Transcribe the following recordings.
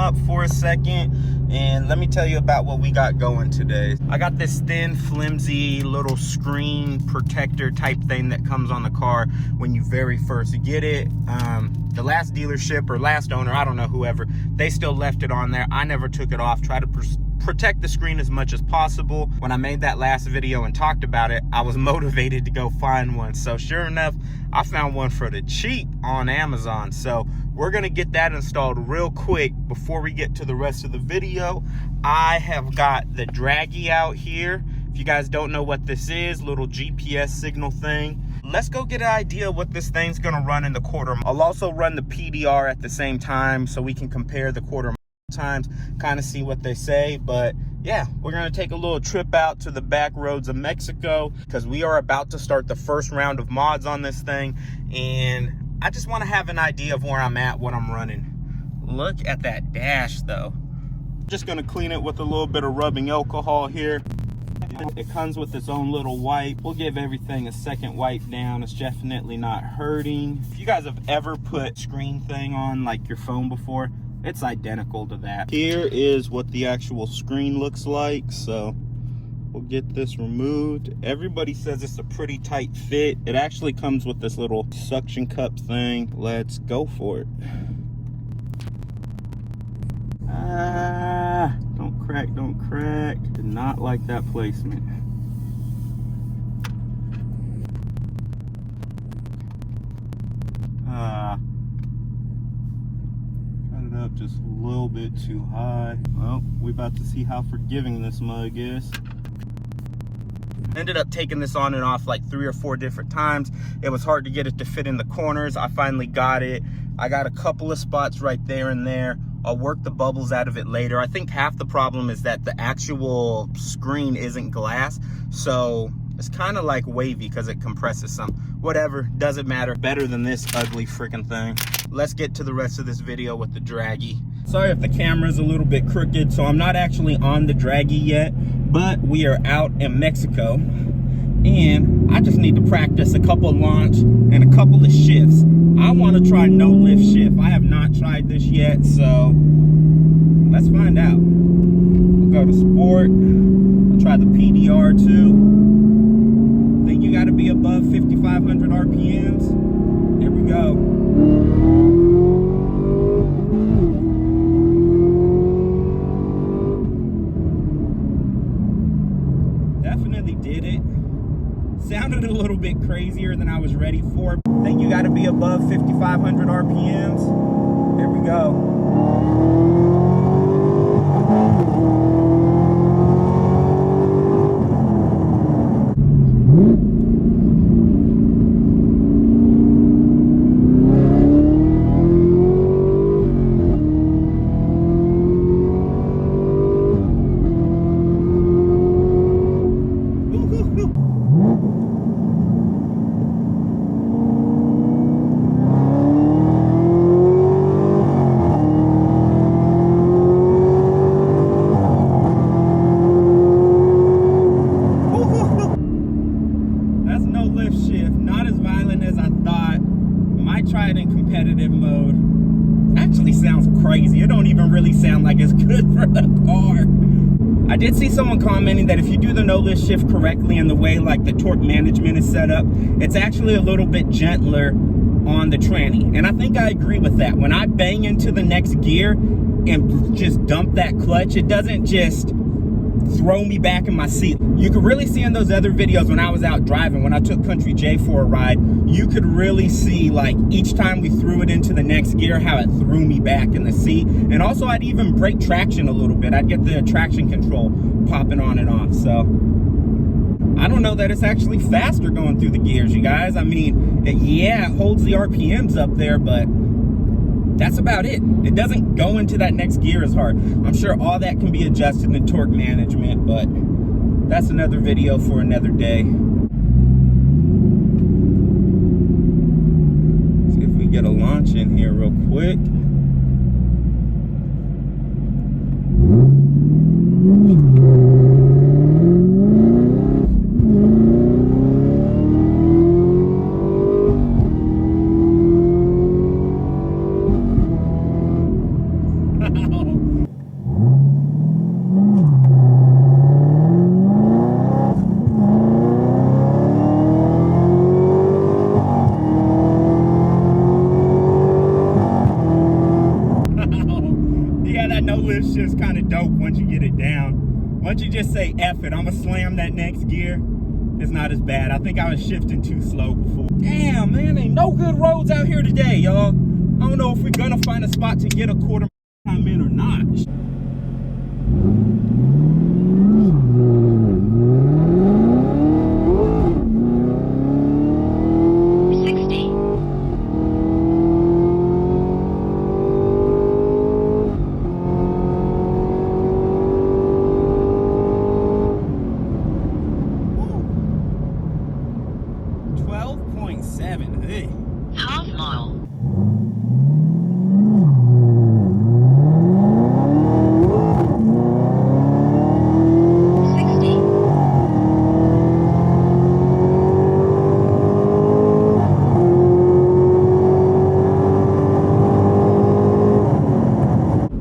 up for a second and let me tell you about what we got going today. I got this thin, flimsy little screen protector type thing that comes on the car when you very first get it. The last dealership or last owner, I don't know, whoever, they still left it on there. I never took it off. Try to protect the screen as much as possible. When I made that last video and talked about it, I was motivated to go find one. So sure enough, I found one for the cheap on Amazon. So we're gonna get that installed real quick. Before we get to the rest of the video, I have got the Draggy out here. If you guys don't know what this is, little GPS signal thing. Let's go get an idea what this thing's gonna run in the quarter. I'll also run the PDR at the same time so we can compare the quarter times, kind of see what they say. But yeah, we're gonna take a little trip out to the back roads of Mexico because we are about to start the first round of mods on this thing, and I just want to have an idea of where I'm at, what I'm running. Look at that dash though. Just gonna clean it with a little bit of rubbing alcohol here. It comes with its own little wipe. We'll give everything a second wipe down. It's definitely not hurting. If you guys have ever put screen thing on like your phone before, it's identical to that. Here is what the actual screen looks like. So we'll get this removed. Everybody says it's a pretty tight fit. It actually comes with this little suction cup thing. Let's go for it. Ah, don't crack, don't crack. Did not like that placement. Up just a little bit too high. Well, we about to see how forgiving this mug is. Ended up taking this on and off like 3 or 4 different times. It was hard to get it to fit in the corners. I finally got it. I got a couple of spots right there and there. I'll work the bubbles out of it later. I think half the problem is that the actual screen isn't glass, so it's kind of like wavy because it compresses some. Whatever, doesn't matter. Better than this ugly freaking thing. Let's get to the rest of this video with the Draggy. Sorry if the camera's a little bit crooked, so I'm not actually on the Draggy yet, but we are out in Mexico, and I just need to practice a couple of launch and a couple of shifts. I want to try no lift shift. I have not tried this yet, so let's find out. We'll go to sport. I'll try the PDR too. Think you got to be above 5,500 RPMs. Here we go. Definitely did it. Sounded a little bit crazier than I was ready for. Think you got to be above 5,500 RPMs. Here we go. Crazy. It don't even really sound like it's good for the car. I did see someone commenting that if you do the no lift shift correctly in the way like the torque management is set up, it's actually a little bit gentler on the tranny. And I think I agree with that. When I bang into the next gear and just dump that clutch, it doesn't just throw me back in my seat. You could really see in those other videos when I was out driving, when I took Country J for a ride, you could really see like each time we threw it into the next gear, how it threw me back in the seat. And also I'd even break traction a little bit. I'd get the traction control popping on and off. So I don't know that it's actually faster going through the gears, you guys. I mean, yeah, it holds the RPMs up there, but that's about it. It doesn't go into that next gear as hard. I'm sure all that can be adjusted in torque management, but that's another video for another day. See if we get a launch in here real quick. Yeah, that no lift's just kind of dope once you get it down. Once you just say F it, I'm gonna slam that next gear. It's not as bad. I think I was shifting too slow before. Damn, man, ain't no good roads out here today, y'all. I don't know if we're gonna find a spot to get a quarter time in or not. Half mile.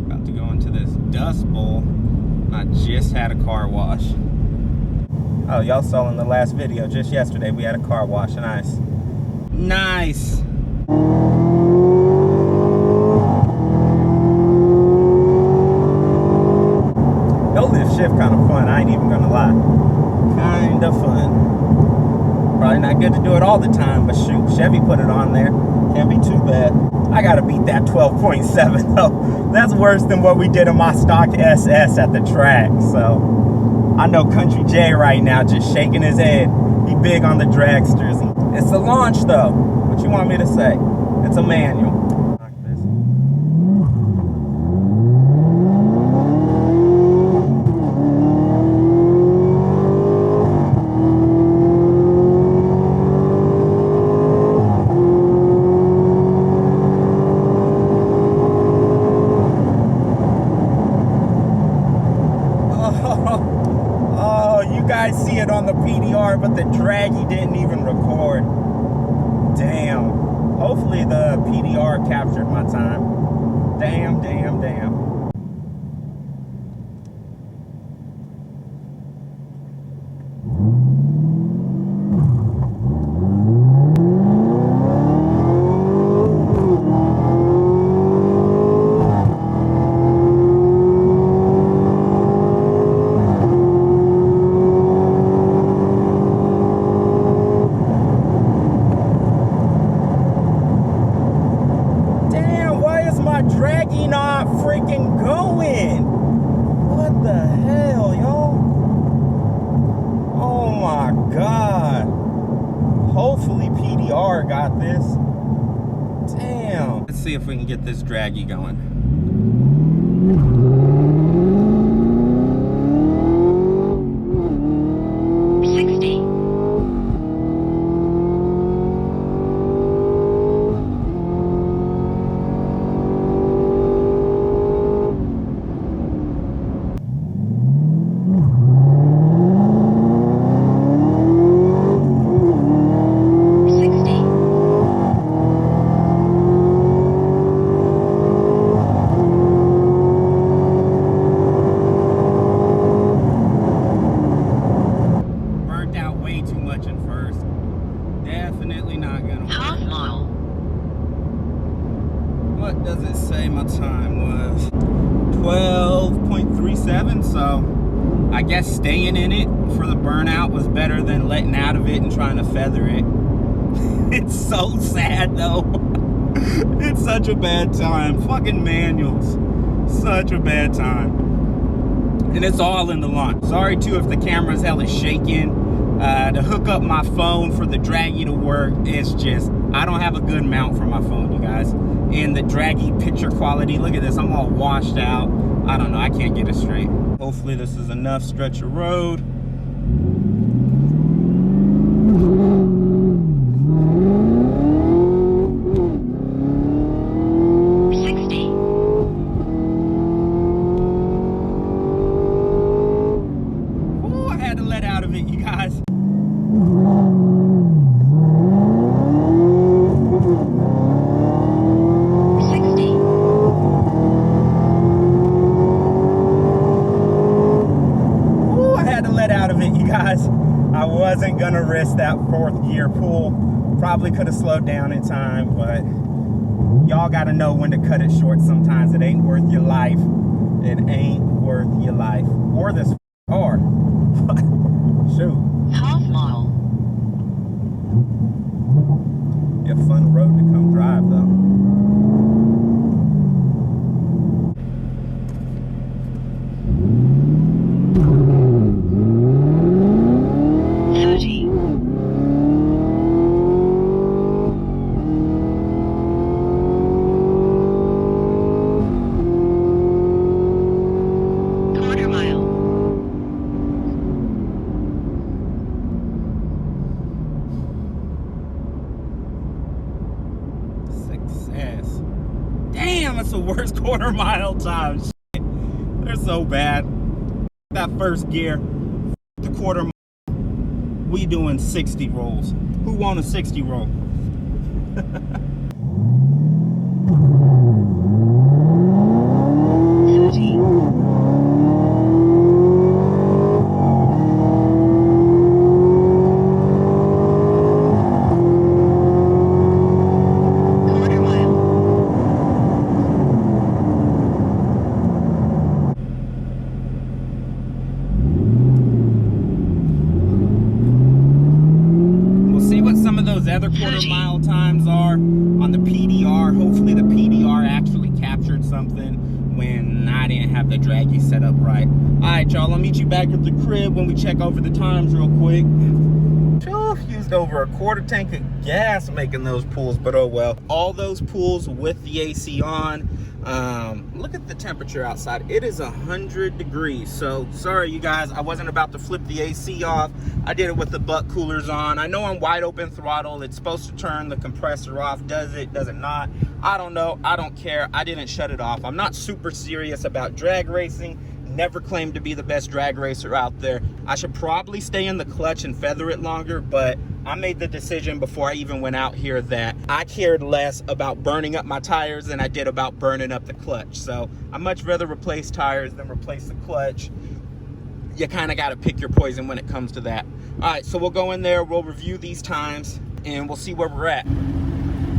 About to go into this dust bowl. I just had a car wash. Oh, y'all saw in the last video just yesterday we had a car wash. Nice. Nice. No lift shift kind of fun, I ain't even gonna lie. Kind of fun. Probably not good to do it all the time, but shoot, Chevy put it on there. Can't be too bad. I gotta beat that 12.7 though. That's worse than what we did in my stock SS at the track. So I know Country J right now just shaking his head. He big on the dragsters. It's a launch though. What you want me to say? It's a manual. See it on the PDR, but the draggy didn't even record. Damn. Hopefully the PDR captured my time. Damn, damn, damn. Draggy not freaking going. What the hell, y'all? Oh my god. Hopefully PDR got this. Damn. Let's see if we can get this draggy going. What does it say my time was? 12.37, so I guess staying in it for the burnout was better than letting out of it and trying to feather it. It's so sad though. It's such a bad time. Fucking manuals. Such a bad time. And it's all in the launch. Sorry too if the camera's hella shaking. To hook up my phone for the draggy to work, it's just, I don't have a good mount for my phone, you guys. And the draggy picture quality, look at this, I'm all washed out. I don't know, I can't get it straight. Hopefully this is enough stretch of road. Ooh, I had to let out of it, you guys. wasn't gonna risk that 4th gear pull. Probably could have slowed down in time, but y'all gotta know when to cut it short sometimes. It ain't worth your life. It ain't worth your life. Or this car. Shoot. Half mile. Yeah, fun road to come drive though. 30. Quarter mile. Success. Damn, that's the worst quarter mile time. Shit. They're so bad. That first gear, the quarter mile, we doing 60 rolls. Who want a 60 roll? 30. Quarter mile. We'll see what some of those other quarter mile times are on the PDR. Hopefully the PDR actually captured something when I didn't have the draggy set up right. Alright y'all, I'll meet you back at the crib when we check over the times real quick. Used over a quarter tank of gas making those pulls, but oh well. All those pulls with the AC on. Look at the temperature outside. It is 100 degrees. So sorry you guys, I wasn't about to flip the AC off. I did it with the butt coolers on. I know I'm wide open throttle. It's supposed to turn the compressor off. Does it? Does it not? I don't know. I don't care. I didn't shut it off. I'm not super serious about drag racing. Never claimed to be the best drag racer out there. I should probably stay in the clutch and feather it longer, but I made the decision before I even went out here that I cared less about burning up my tires than I did about burning up the clutch. So I much rather replace tires than replace the clutch. You kind of got to pick your poison when it comes to that. All right, so we'll go in there, we'll review these times, and we'll see where we're at.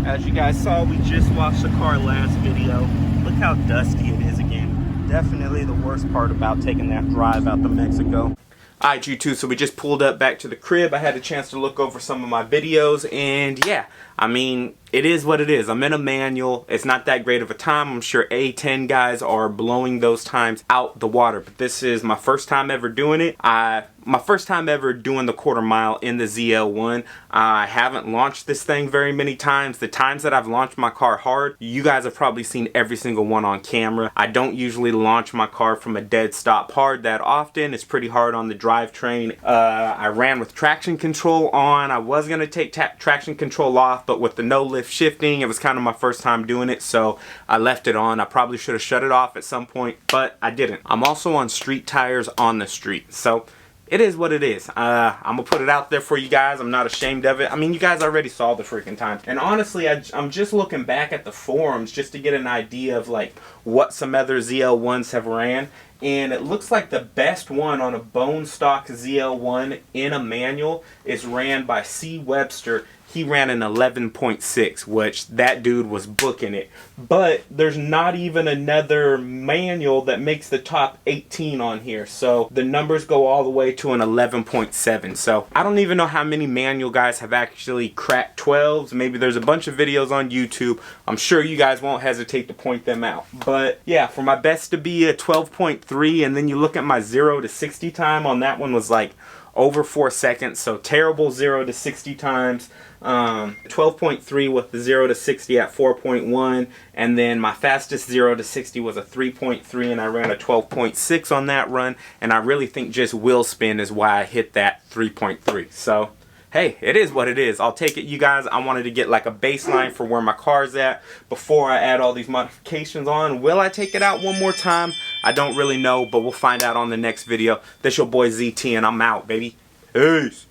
As you guys saw, we just washed the car last video. Look how dusty it is again. Definitely the worst part about taking that drive out to Mexico. Alright, you two, so we just pulled up back to the crib. I had a chance to look over some of my videos, and yeah, I mean, it is what it is. I'm in a manual. It's not that great of a time. I'm sure A10 guys are blowing those times out the water, but this is my first time ever doing it. My first time ever doing the quarter mile in the ZL1. I haven't launched this thing very many times. The times that I've launched my car hard, you guys have probably seen every single one on camera. I don't usually launch my car from a dead stop hard that often. It's pretty hard on the drivetrain. I ran with traction control on. I was gonna take traction control off, but with the no lift shifting, it was kind of my first time doing it, so I left it on. I probably should have shut it off at some point, but I didn't. I'm also on street tires on the street, so it is what it is. I'm gonna put it out there for you guys. I'm not ashamed of it. I mean, you guys already saw the freaking times. And honestly, I'm just looking back at the forums just to get an idea of like what some other ZL1s have ran. And it looks like the best one on a bone stock ZL1 in a manual is ran by C. Webster. He ran an 11.6, which that dude was booking it. But there's not even another manual that makes the top 18 on here. So the numbers go all the way to an 11.7. So I don't even know how many manual guys have actually cracked 12s. Maybe there's a bunch of videos on YouTube. I'm sure you guys won't hesitate to point them out. But yeah, for my best to be a 12.3, and then you look at my 0 to 60 time on that one was like over 4 seconds. So terrible 0 to 60 times. 12.3 with the 0 to 60 at 4.1, and then my fastest 0 to 60 was a 3.3, and I ran a 12.6 on that run, and I really think just wheel spin is why I hit that 3.3. So hey, it is what it is. I'll take it, you guys. I wanted to get like a baseline for where my car's at before I add all these modifications on. Will I take it out one more time? I don't really know, but we'll find out on the next video. This your boy ZT, and I'm out, baby. Peace.